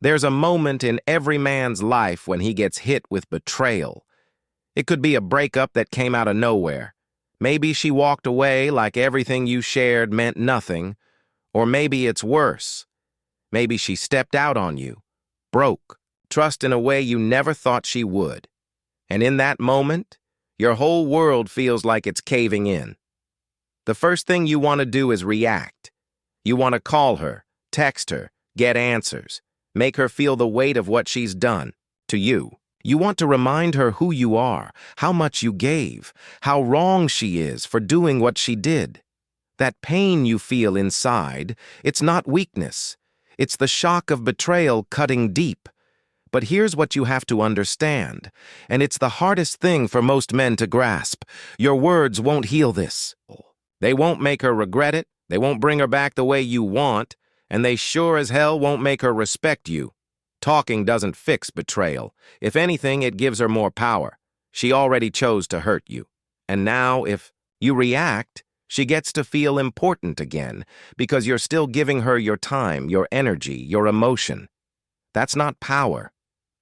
There's a moment in every man's life when he gets hit with betrayal. It could be a breakup that came out of nowhere. Maybe she walked away like everything you shared meant nothing. Or maybe it's worse. Maybe she stepped out on you, broke trust in a way you never thought she would. And in that moment, your whole world feels like it's caving in. The first thing you want to do is react. You want to call her, text her, get answers, make her feel the weight of what she's done to you. You want to remind her who you are, how much you gave, how wrong she is for doing what she did. That pain you feel inside, it's not weakness. It's the shock of betrayal cutting deep. But here's what you have to understand, and it's the hardest thing for most men to grasp. Your words won't heal this. They won't make her regret it, they won't bring her back the way you want, and they sure as hell won't make her respect you. Talking doesn't fix betrayal. If anything, it gives her more power. She already chose to hurt you. And now, if you react, she gets to feel important again, because you're still giving her your time, your energy, your emotion. That's not power.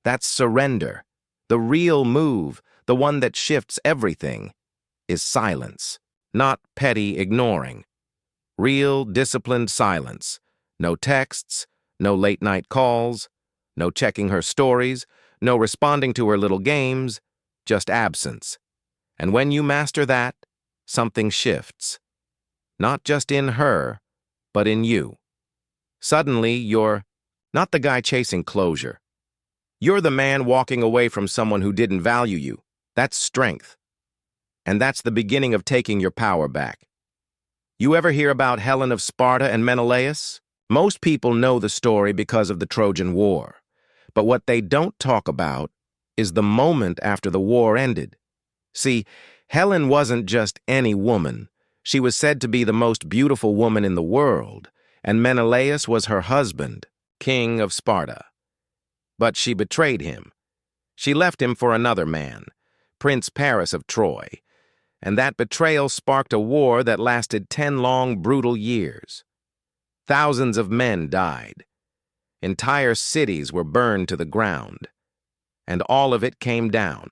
That's surrender. The real move, the one that shifts everything, is silence, not petty ignoring. Real, disciplined silence. No texts, no late-night calls, no checking her stories, no responding to her little games, just absence. And when you master that, something shifts. Not just in her, but in you. Suddenly, you're not the guy chasing closure. You're the man walking away from someone who didn't value you. That's strength. And that's the beginning of taking your power back. You ever hear about Helen of Sparta and Menelaus? Most people know the story because of the Trojan War. But what they don't talk about is the moment after the war ended. See, Helen wasn't just any woman. She was said to be the most beautiful woman in the world, and Menelaus was her husband, king of Sparta. But she betrayed him. She left him for another man, Prince Paris of Troy, and that betrayal sparked a war that lasted 10 long, brutal years. Thousands of men died. Entire cities were burned to the ground. And all of it came down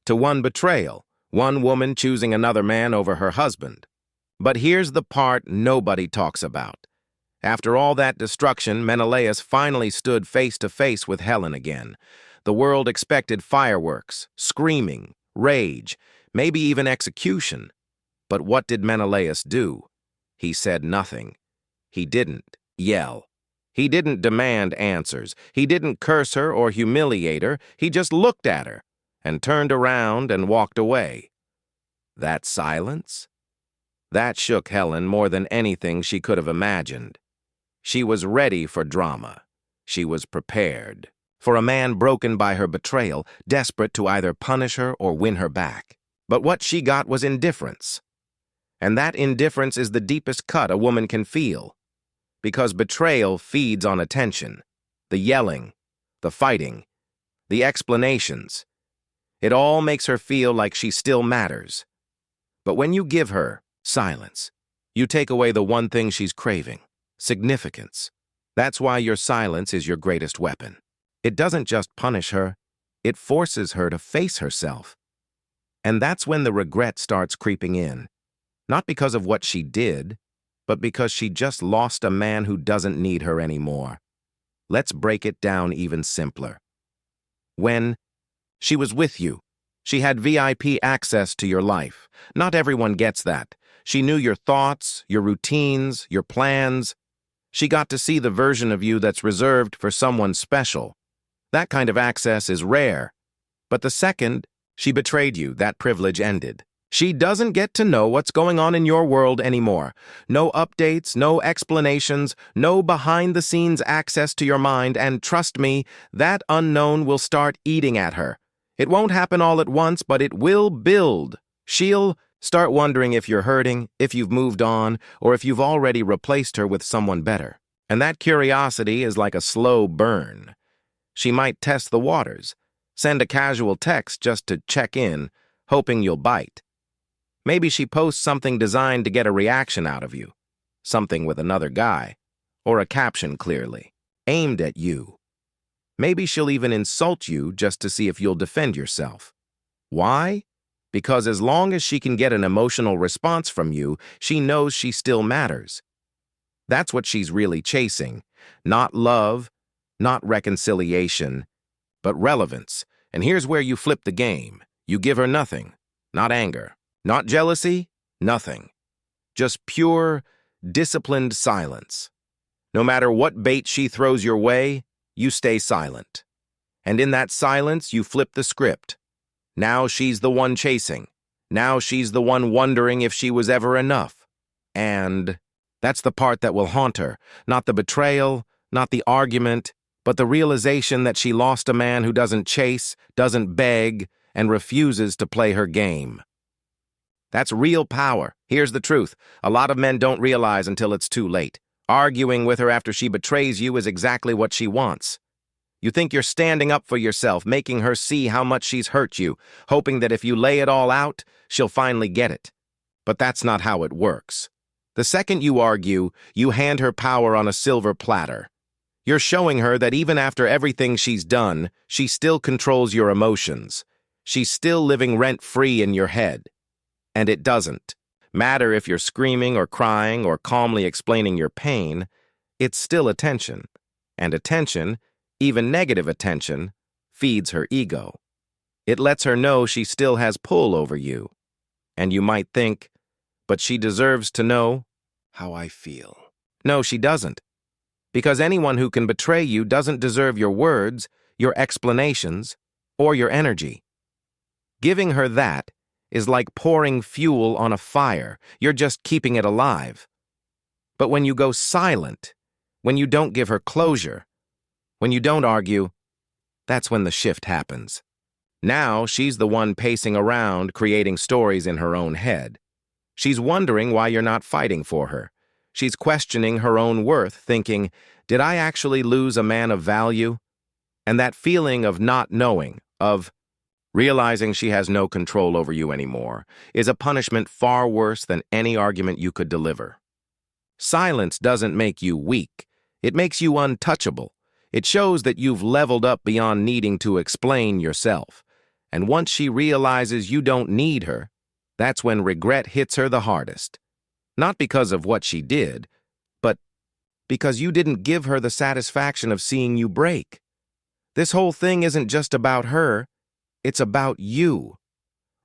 to one betrayal, one woman choosing another man over her husband. But here's the part nobody talks about. After all that destruction, Menelaus finally stood face to face with Helen again. The world expected fireworks, screaming, rage, maybe even execution. But what did Menelaus do? He said nothing. He didn't yell. He didn't demand answers. He didn't curse her or humiliate her. He just looked at her and turned around and walked away. That silence? That shook Helen more than anything she could have imagined. She was ready for drama. She was prepared for a man broken by her betrayal, desperate to either punish her or win her back. But what she got was indifference. And that indifference is the deepest cut a woman can feel. Because betrayal feeds on attention. The yelling, the fighting, the explanations. It all makes her feel like she still matters. But when you give her silence, you take away the one thing she's craving. Significance. That's why your silence is your greatest weapon. It doesn't just punish her, it forces her to face herself. And that's when the regret starts creeping in. Not because of what she did, but because she just lost a man who doesn't need her anymore. Let's break it down even simpler. When she was with you, she had VIP access to your life. Not everyone gets that. She knew your thoughts, your routines, your plans. She got to see the version of you that's reserved for someone special. That kind of access is rare. But the second she betrayed you, that privilege ended. She doesn't get to know what's going on in your world anymore. No updates, no explanations, no behind-the-scenes access to your mind, and trust me, that unknown will start eating at her. It won't happen all at once, but it will build. She'll start wondering if you're hurting, if you've moved on, or if you've already replaced her with someone better. And that curiosity is like a slow burn. She might test the waters, send a casual text just to check in, hoping you'll bite. Maybe she posts something designed to get a reaction out of you, something with another guy, or a caption clearly aimed at you. Maybe she'll even insult you just to see if you'll defend yourself. Why? Because as long as she can get an emotional response from you, she knows she still matters. That's what she's really chasing. Not love, not reconciliation, but relevance. And here's where you flip the game. You give her nothing. Not anger. Not jealousy. Nothing. Just pure, disciplined silence. No matter what bait she throws your way, you stay silent. And in that silence, you flip the script. Now she's the one chasing. Now she's the one wondering if she was ever enough. And that's the part that will haunt her. Not the betrayal, not the argument, but the realization that she lost a man who doesn't chase, doesn't beg, and refuses to play her game. That's real power. Here's the truth. A lot of men don't realize until it's too late. Arguing with her after she betrays you is exactly what she wants. You think you're standing up for yourself, making her see how much she's hurt you, hoping that if you lay it all out, she'll finally get it. But that's not how it works. The second you argue, you hand her power on a silver platter. You're showing her that even after everything she's done, she still controls your emotions. She's still living rent-free in your head. And it doesn't matter if you're screaming or crying or calmly explaining your pain, it's still attention. And attention, even negative attention, feeds her ego. It lets her know she still has pull over you. And you might think, but she deserves to know how I feel. No, she doesn't. Because anyone who can betray you doesn't deserve your words, your explanations, or your energy. Giving her that is like pouring fuel on a fire. You're just keeping it alive. But when you go silent, when you don't give her closure, when you don't argue, that's when the shift happens. Now she's the one pacing around, creating stories in her own head. She's wondering why you're not fighting for her. She's questioning her own worth, thinking, did I actually lose a man of value? And that feeling of not knowing, of realizing she has no control over you anymore, is a punishment far worse than any argument you could deliver. Silence doesn't make you weak. It makes you untouchable. It shows that you've leveled up beyond needing to explain yourself. And once she realizes you don't need her, that's when regret hits her the hardest. Not because of what she did, but because you didn't give her the satisfaction of seeing you break. This whole thing isn't just about her, it's about you.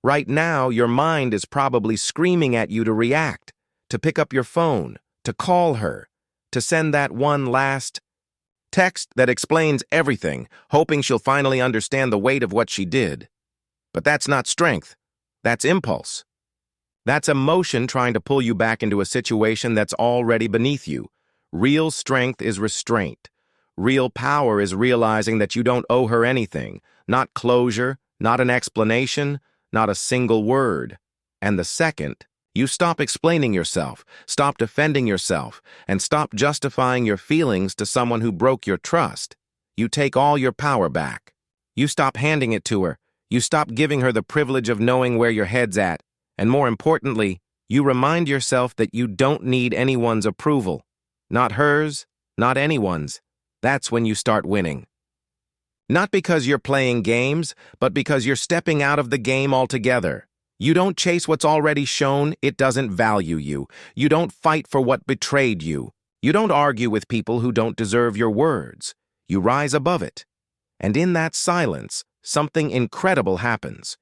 Right now, your mind is probably screaming at you to react, to pick up your phone, to call her, to send that one last text that explains everything, hoping she'll finally understand the weight of what she did. But that's not strength. That's impulse. That's emotion trying to pull you back into a situation that's already beneath you. Real strength is restraint. Real power is realizing that you don't owe her anything, not closure, not an explanation, not a single word. And the second, you stop explaining yourself, stop defending yourself, and stop justifying your feelings to someone who broke your trust, you take all your power back. You stop handing it to her. You stop giving her the privilege of knowing where your head's at. And more importantly, you remind yourself that you don't need anyone's approval. Not hers, not anyone's. That's when you start winning. Not because you're playing games, but because you're stepping out of the game altogether. You don't chase what's already shown, it doesn't value you. You don't fight for what betrayed you. You don't argue with people who don't deserve your words. You rise above it. And in that silence, something incredible happens.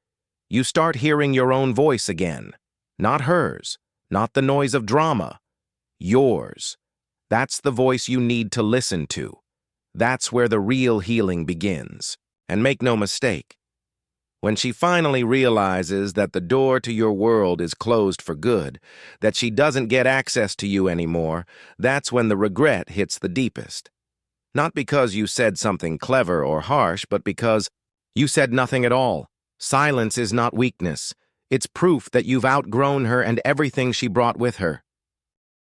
You start hearing your own voice again. Not hers, not the noise of drama. Yours. That's the voice you need to listen to. That's where the real healing begins. And make no mistake, when she finally realizes that the door to your world is closed for good, that she doesn't get access to you anymore, that's when the regret hits the deepest. Not because you said something clever or harsh, but because you said nothing at all. Silence is not weakness. It's proof that you've outgrown her and everything she brought with her.